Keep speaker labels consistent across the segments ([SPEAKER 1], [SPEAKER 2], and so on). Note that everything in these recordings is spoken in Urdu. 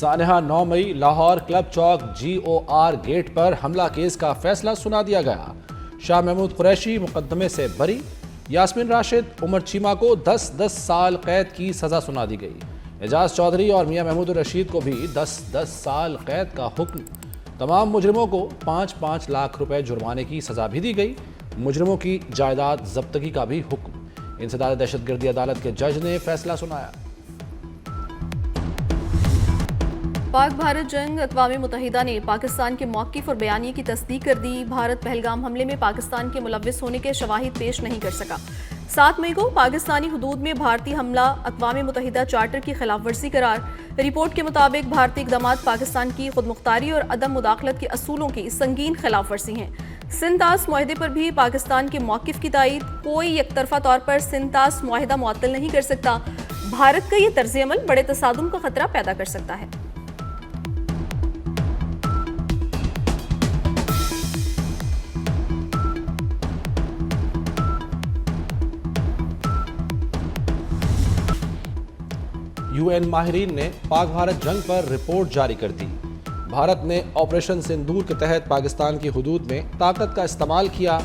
[SPEAKER 1] سانحہ 9 مئی لاہور کلب چوک GOR گیٹ پر حملہ کیس کا فیصلہ سنا دیا گیا۔ شاہ محمود قریشی مقدمے سے بری، یاسمین راشد، عمر چیمہ کو 10 سال قید کی سزا سنا دی گئی۔ اعجاز چودھری اور میاں محمود الرشید کو بھی 10 سال قید کا حکم۔ تمام مجرموں کو 5 لاکھ روپے جرمانے کی سزا بھی دی گئی۔ مجرموں کی جائیداد ضبطگی کا بھی حکم۔ انسداد دہشت گردی عدالت کے جج نے فیصلہ سنایا۔
[SPEAKER 2] پاک بھارت جنگ اقوام متحدہ نے پاکستان کے موقف اور بیانیے کی تصدیق کر دی۔ بھارت پہلگام حملے میں پاکستان کے ملوث ہونے کے شواہد پیش نہیں کر سکا۔ 7 مئی کو پاکستانی حدود میں بھارتی حملہ اقوام متحدہ چارٹر کی خلاف ورزی قرار۔ رپورٹ کے مطابق بھارتی اقدامات پاکستان کی خود مختاری اور عدم مداخلت کے اصولوں کی سنگین خلاف ورزی ہیں۔ سنتاس معاہدے پر بھی پاکستان کے موقف کی تائید۔ کوئی یک طرفہ طور پر سنتاس معاہدہ معطل نہیں کر سکتا۔ بھارت کا یہ طرز عمل بڑے تصادم کا خطرہ پیدا کر سکتا ہے۔
[SPEAKER 1] UN ماہرین نے پاک بھارت جنگ پر رپورٹ جاری کر دی۔ بھارت نے آپریشن سندور کے تحت پاکستان کی حدود میں طاقت کا استعمال کیا۔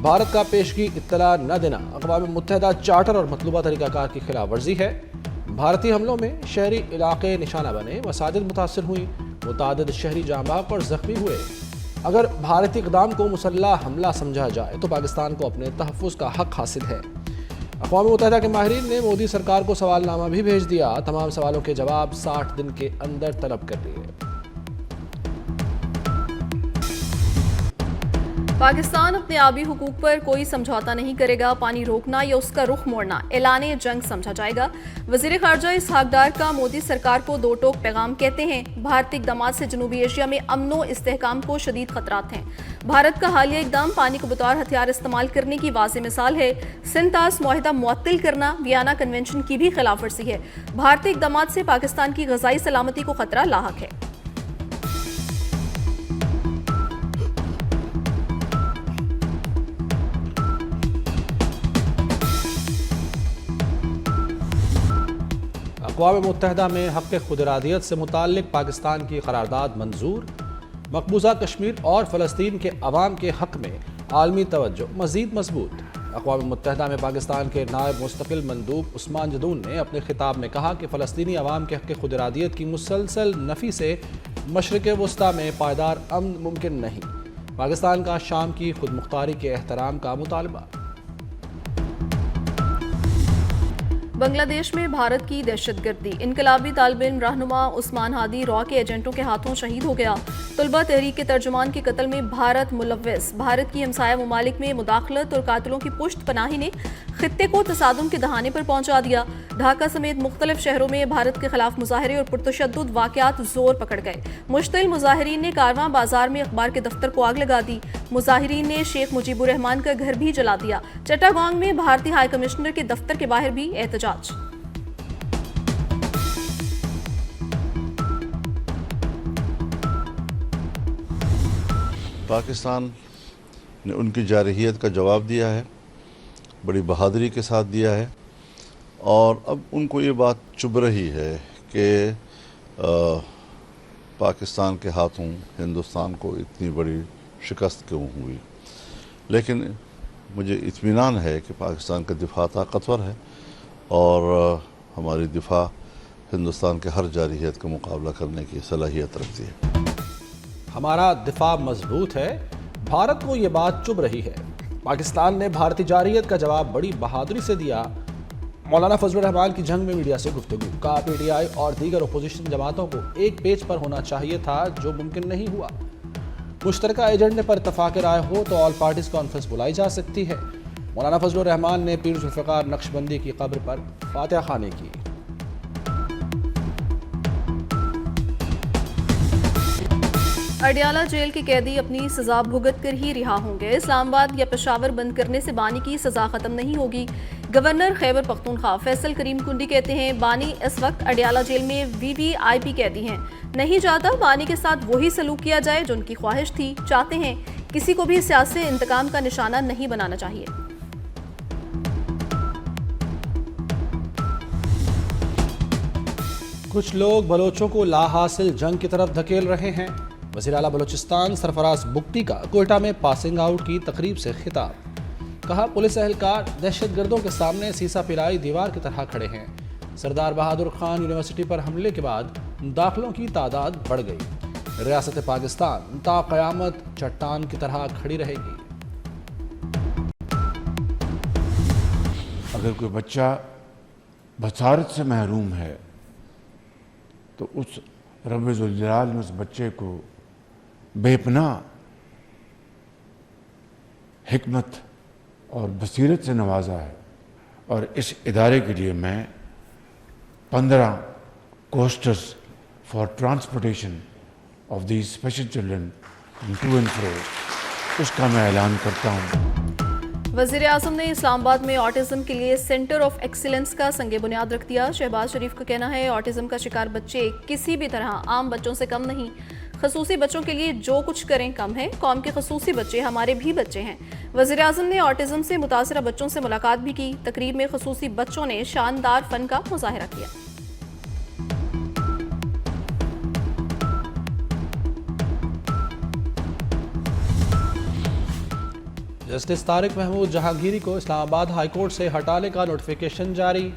[SPEAKER 1] بھارت کا پیشگی اطلاع نہ دینا اقوام متحدہ چارٹر اور مطلوبہ طریقہ کار کی خلاف ورزی ہے۔ بھارتی حملوں میں شہری علاقے نشانہ بنے، مساجد متاثر ہوئیں، متعدد شہری جاں بحق اور زخمی ہوئے۔ اگر بھارتی اقدام کو مسلح حملہ سمجھا جائے تو پاکستان کو اپنے تحفظ کا حق حاصل ہے۔ اقوام متحدہ کے ماہرین نے مودی سرکار کو سوال نامہ بھی بھیج دیا۔ تمام سوالوں کے جواب 60 دن کے اندر طلب کر لیے۔
[SPEAKER 2] پاکستان اپنے آبی حقوق پر کوئی سمجھوتا نہیں کرے گا۔ پانی روکنا یا اس کا رخ موڑنا اعلان جنگ سمجھا جائے گا۔ وزیر خارجہ اسحاق ڈار کا مودی سرکار کو دو ٹوک پیغام کہتے ہیں۔ بھارتی اقدامات سے جنوبی ایشیا میں امن و استحکام کو شدید خطرات ہیں۔ بھارت کا حالیہ اقدام پانی کو بطور ہتھیار استعمال کرنے کی واضح مثال ہے۔ سنتاس معاہدہ معطل کرنا ویانا کنونشن کی بھی خلاف ورزی ہے۔ بھارتی اقدامات سے پاکستان کی غذائی سلامتی کو خطرہ لاحق ہے۔
[SPEAKER 1] اقوام متحدہ میں حق خود ارادیت سے متعلق پاکستان کی قرارداد منظور۔ مقبوضہ کشمیر اور فلسطین کے عوام کے حق میں عالمی توجہ مزید مضبوط۔ اقوام متحدہ میں پاکستان کے نائب مستقل مندوب عثمان جدون نے اپنے خطاب میں کہا کہ فلسطینی عوام کے حق خود ارادیت کی مسلسل نفی سے مشرق وسطیٰ میں پائیدار امن ممکن نہیں۔ پاکستان کا شام کی خود مختاری کے احترام کا مطالبہ۔
[SPEAKER 2] بنگلہ دیش میں بھارت کی دہشت گردی۔ انقلابی طالب علم رہنما عثمان ہادی را کے ایجنٹوں کے ہاتھوں شہید ہو گیا۔ طلبہ تحریک کے ترجمان کے قتل میں بھارت ملوث۔ بھارت کی ہمسایہ ممالک میں مداخلت اور قاتلوں کی پشت پناہی نے خطے کو تصادم کے دہانے پر پہنچا دیا۔ ڈھاکہ سمیت مختلف شہروں میں بھارت کے خلاف مظاہرے اور پرتشدد واقعات زور پکڑ گئے۔ مشتعل مظاہرین نے کارواں بازار میں اخبار کے دفتر کو آگ لگا دی۔ مظاہرین نے شیخ مجیب الرحمان کا گھر بھی جلا دیا۔ چٹاگانگ میں بھارتی ہائی کمشنر کے دفتر کے باہر بھی احتجاج۔
[SPEAKER 3] پاکستان نے ان کی جارحیت کا جواب دیا ہے، بڑی بہادری کے ساتھ دیا ہے، اور اب ان کو یہ بات چبھ رہی ہے کہ پاکستان کے ہاتھوں ہندوستان کو اتنی بڑی شکست کیوں ہوئی۔ لیکن مجھے اطمینان ہے کہ پاکستان کا دفاع طاقتور ہے اور ہماری دفاع ہندوستان کے ہر جارحیت کا مقابلہ کرنے کی صلاحیت رکھتی ہے۔
[SPEAKER 1] ہمارا دفاع مضبوط ہے، بھارت کو یہ بات چبھ رہی ہے۔ پاکستان نے بھارتی جارحیت کا جواب بڑی بہادری سے دیا۔ مولانا فضل الرحمان کی جنگ میں میڈیا سے گفتگو کا PTI اور دیگر اپوزیشن جماعتوں کو ایک پیج پر ہونا چاہیے تھا، جو ممکن نہیں ہوا۔ مشترکہ ایجنڈے پر اتفاق رائے ہو تو آل پارٹیز کانفرنس بلائی جا سکتی ہے۔ مولانا فضل الرحمان نے پیر ذوالفقار نقشبندی کی قبر پر فاتحہ خوانی کی۔
[SPEAKER 2] اڈیالہ جیل کے قیدی اپنی سزا بھگت کر ہی رہا ہوں گے۔ اسلام آباد یا پشاور بند کرنے سے بانی کی سزا ختم نہیں ہوگی۔ گورنر خیبر پختونخوا فیصل کریم کنڈی کہتے ہیں بانی اس وقت اڈیالہ جیل میں VVIP قیدی ہیں۔ نہیں چاہتا بانی کے ساتھ وہی سلوک کیا جائے جو ان کی خواہش تھی۔ چاہتے ہیں کسی کو بھی سیاسی انتقام کا نشانہ نہیں بنانا چاہیے۔
[SPEAKER 1] کچھ لوگ بلوچوں کو لا حاصل جنگ کی طرف دھکیل رہے ہیں۔ وزیر اعلیٰ بلوچستان سرفراز بگٹی کا کوئٹہ میں پاسنگ آؤٹ کی تقریب سے خطاب۔ کہا پولیس اہلکار دہشت گردوں کے سامنے سیسا پلائی دیوار کی طرح کھڑے ہیں۔ سردار بہادر خان یونیورسٹی پر حملے کے بعد داخلوں کی تعداد بڑھ گئی۔ ریاست پاکستان تا قیامت چٹان کی طرح کھڑی رہے گی۔
[SPEAKER 4] اگر کوئی بچہ بصارت سے محروم ہے تو اس رب ذوالجلال نے اس بچے کو بے پناہ حکمت اور بصیرت سے نوازا ہے، اور اس ادارے کے لیے میں 15 coasters for transportation of these special children to and fro اس کا میں اعلان کرتا ہوں۔
[SPEAKER 2] وزیر اعظم نے اسلام آباد میں آٹزم کے لیے سینٹر آف ایکسیلنس کا سنگ بنیاد رکھ دیا۔ شہباز شریف کا کہنا ہے آٹزم کا شکار بچے کسی بھی طرح عام بچوں سے کم نہیں، خصوصی بچوں کے لیے جو کچھ کریں کم ہے، قوم کے خصوصی بچے ہمارے بھی بچے ہیں۔ وزیر اعظم نے آٹزم سے متاثرہ بچوں سے ملاقات بھی کی۔ تقریب میں خصوصی بچوں نے شاندار فن کا مظاہرہ کیا۔
[SPEAKER 1] جسٹس طارق محمود جہانگیری کو اسلام آباد ہائی کورٹ سے ہٹانے کا نوٹیفیکیشن جاری۔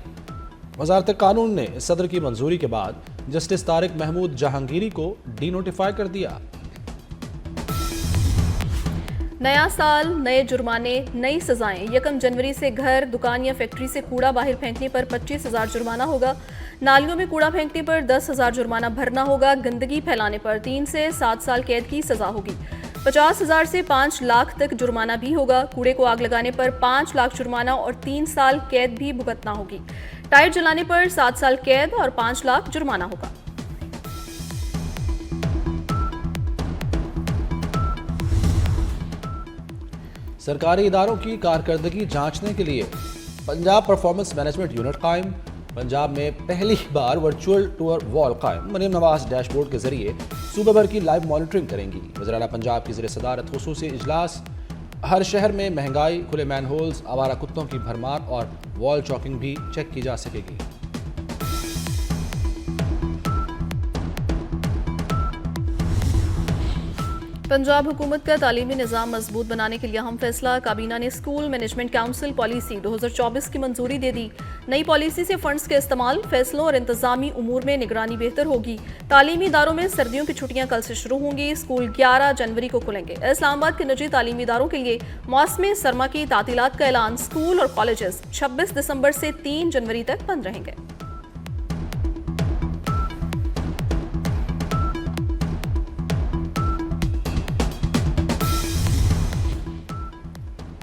[SPEAKER 1] وزارت قانون نے صدر کی منظوری کے بعد جسٹس طارق محمود جہانگیری کو ڈی نوٹیفائی کر دیا۔
[SPEAKER 2] نیا سال، نئے جرمانے، نئی سزائیں۔ 1 جنوری سے گھر، دکان یا فیکٹری سے کوڑا باہر پھینکنے پر 25,000 جرمانہ ہوگا۔ نالیوں میں کوڑا پھینکنے پر 10,000 جرمانہ بھرنا ہوگا۔ گندگی پھیلانے پر 3 سے 7 سال قید کی سزا ہوگی۔ 50,000 سے 5 لاکھ تک جرمانہ بھی ہوگا۔ کوڑے کو آگ لگانے پر 5 لاکھ جرمانہ اور 3 سال قید بھی بھگتنا ہوگی۔ ٹائر جلانے پر 7 سال قید اور 5 لاکھ جرمانہ ہوگا۔
[SPEAKER 1] سرکاری اداروں کی کارکردگی جانچنے کے لیے پنجاب پرفارمنس مینجمنٹ یونٹ قائم۔ پنجاب میں پہلی بار ورچوئل ٹور وال قائم۔ مریم نواز ڈیش بورڈ کے ذریعے صوبہ بھر کی لائیو مانیٹرنگ کریں گی۔ وزیر اعلیٰ پنجاب کی زیر صدارت خصوصی اجلاس۔ ہر شہر میں مہنگائی، کھلے مین ہولز، آوارہ کتوں کی بھرمار اور وال چاکنگ بھی چیک کی جا سکے گی۔
[SPEAKER 2] پنجاب حکومت کا تعلیمی نظام مضبوط بنانے کے لیے اہم فیصلہ۔ کابینہ نے اسکول مینجمنٹ کونسل پالیسی 2024 کی منظوری دے دی۔ نئی پالیسی سے فنڈز کے استعمال، فیصلوں اور انتظامی امور میں نگرانی بہتر ہوگی۔ تعلیمی اداروں میں سردیوں کی چھٹیاں کل سے شروع ہوں گی۔ اسکول 11 جنوری کو کھلیں گے۔ اسلام آباد کے نجی تعلیمی اداروں کے لیے موسم سرما کی تعطیلات کا اعلان۔ اسکول اور کالجز 26 دسمبر سے 3 جنوری تک بند رہیں گے۔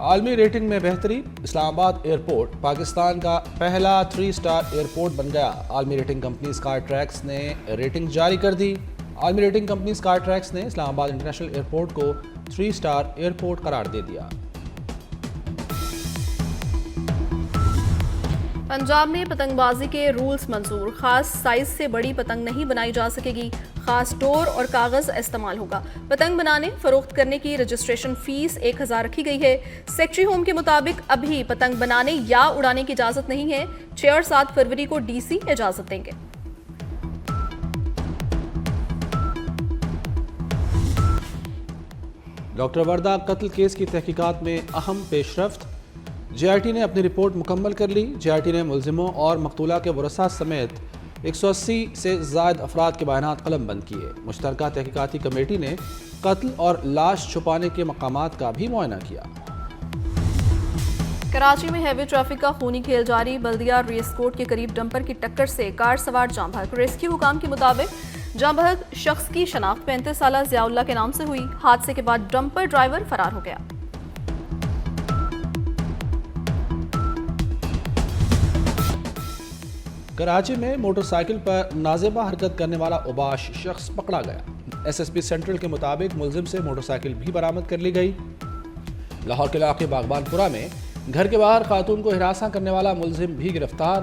[SPEAKER 1] عالمی ریٹنگ میں بہتری۔ اسلام آباد ایئرپورٹ پاکستان کا پہلا 3 سٹار ایئرپورٹ بن گیا۔ عالمی ریٹنگ کمپنی اسکائی ٹریکس نے ریٹنگ جاری کر دی۔ عالمی ریٹنگ کمپنی اسکائی ٹریکس نے اسلام آباد انٹرنیشنل ایئرپورٹ کو 3 سٹار ایئرپورٹ قرار دے دیا۔
[SPEAKER 2] پنجاب میں پتنگ بازی کے رولز منظور۔ خاص سائز سے بڑی پتنگ نہیں بنائی جا سکے گی۔ خاص ڈور اور کاغذ استعمال ہوگا۔ پتنگ بنانے فروخت کرنے کی رجسٹریشن فیس 1,000 رکھی گئی ہے۔ سیکٹری ہوم کے مطابق ابھی پتنگ بنانے یا اڑانے کی اجازت نہیں ہے۔ 6 اور 7 فروری کو ڈی سی اجازت دیں گے۔
[SPEAKER 1] ڈاکٹر وردہ قتل کیس کی تحقیقات میں اہم پیش رفت۔ جے آئی ٹی نے اپنی رپورٹ مکمل کر لی۔ جے آئی ٹی نے ملزموں اور مقتولہ کے ورثاء سمیت 180 سے زائد افراد کے بیانات قلم بند کیے۔ مشترکہ تحقیقاتی کمیٹی نے قتل اور لاش چھپانے کے مقامات کا بھی معائنہ کیا۔
[SPEAKER 2] کراچی میں ہیوی ٹریفک کا خونی کھیل جاری۔ بلدیہ ریس کورٹ کے قریب ڈمپر کی ٹکر سے کار سوار جاں بحق۔ ریسکیو حکام کے مطابق جاں بحق شخص کی شناخت 35 سالہ ضیاء اللہ کے نام سے ہوئی۔ حادثے کے بعد ڈمپر ڈرائیور فرار ہو گیا۔
[SPEAKER 1] کراچی میں موٹر سائیکل پر نازیبہ حرکت کرنے والا اوباش شخص پکڑا گیا۔ ایس ایس پی سینٹرل کے مطابق ملزم سے موٹر سائیکل بھی برآمد کر لی گئی۔ لاہور کے علاقے باغبان پورہ میں گھر کے باہر خاتون کو ہراساں کرنے والا ملزم بھی گرفتار۔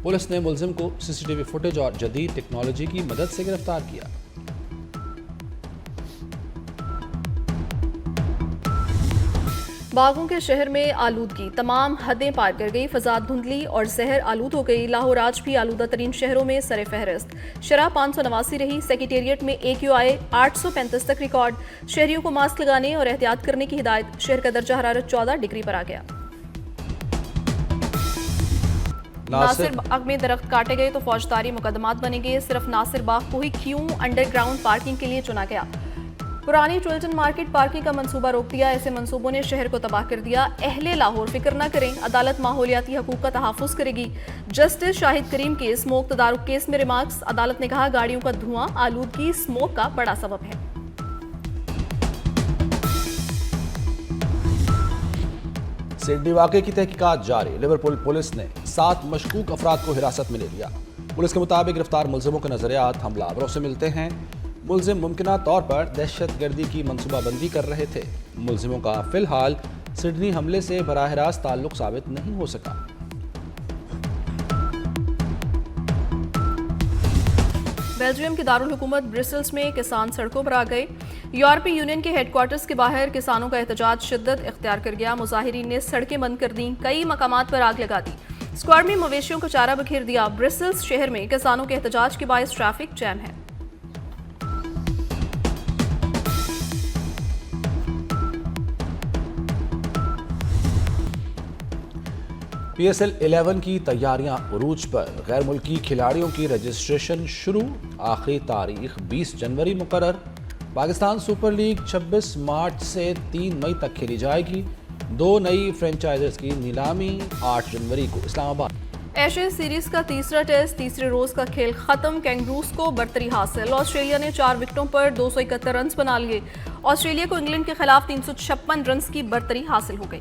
[SPEAKER 1] پولیس نے ملزم کو سی سی ٹی وی فوٹیج اور جدید ٹیکنالوجی کی مدد سے گرفتار کیا۔
[SPEAKER 2] باغوں کے شہر میں آلودگی تمام حدیں پار کر گئی، فضا دھندلی اور زہر آلود ہو گئی۔ لاہور آج بھی آلودہ ترین شہروں میں سر فہرست، شرح 589 رہی۔ سیکریٹریٹ میں AQI 835 تک ریکارڈ۔ شہریوں کو ماسک لگانے اور احتیاط کرنے کی ہدایت۔ شہر کا درجہ حرارت 14 ڈگری پر آ گیا۔ ناصر باغ میں درخت کاٹے گئے تو فوجداری مقدمات بنے گے، صرف ناصر باغ کو ہی کیوں انڈر گراؤنڈ پارکنگ کے لیے چنا گیا؟ پرانی چولٹن مارکیٹ پارکنگ کا منصوبہ روک دیا، ایسے منصوبوں نے شہر کو تباہ کر دیا۔ اہل لاہور فکر نہ کریں، عدالت ماحولیاتی حقوق کا تحفظ کرے گی۔ جسٹس شاہد کریم کے اسموک تدارک کیس میں ریمارکس، عدالت نے کہا گاڑیوں کا دھواں آلودگی اسموک کا بڑا سبب ہے۔
[SPEAKER 1] سڈنی واقعے کی تحقیقات جاری، لیورپول پولیس نے 7 مشکوک افراد کو حراست میں لے لیا۔ پولیس کے مطابق گرفتار ملزموں کے نظریات حملہ آوروں سے ملتے ہیں۔ ملزم ممکنہ طور پر دہشت گردی کی منصوبہ بندی کر رہے تھے۔ ملزموں کا فی الحال سڈنی حملے سے براہ راست تعلق ثابت نہیں ہو سکا۔
[SPEAKER 2] بیلجیم کے دارالحکومت برسلز میں کسان سڑکوں پر آ گئے۔ یورپی یونین کے ہیڈ کوارٹرز کے باہر کسانوں کا احتجاج شدت اختیار کر گیا۔ مظاہرین نے سڑکیں بند کر دیں، کئی مقامات پر آگ لگا دی، اسکواڈ میں مویشیوں کا چارہ بکھیر دیا۔ برسلز شہر میں کسانوں کے احتجاج کے باعث ٹریفک جام ہے۔
[SPEAKER 1] PSL 11 کی تیاریاں عروج پر، غیر ملکی کھلاڑیوں کی رجسٹریشن شروع، آخری تاریخ 20 جنوری مقرر۔ پاکستان سپر لیگ 26 مارچ سے 3 مئی تک کھیلی جائے گی۔ 2 نئی فرنچائزز کی نیلامی 8 جنوری کو اسلام آباد۔
[SPEAKER 2] ایشیا سیریز کا تیسرا ٹیسٹ، تیسرے روز کا کھیل ختم، کینگروز کو برتری حاصل۔ آسٹریلیا نے 4 وکٹوں پر 271 رنز بنا لیے۔ آسٹریلیا کو انگلینڈ کے خلاف 356 رنز کی برتری حاصل ہو گئی۔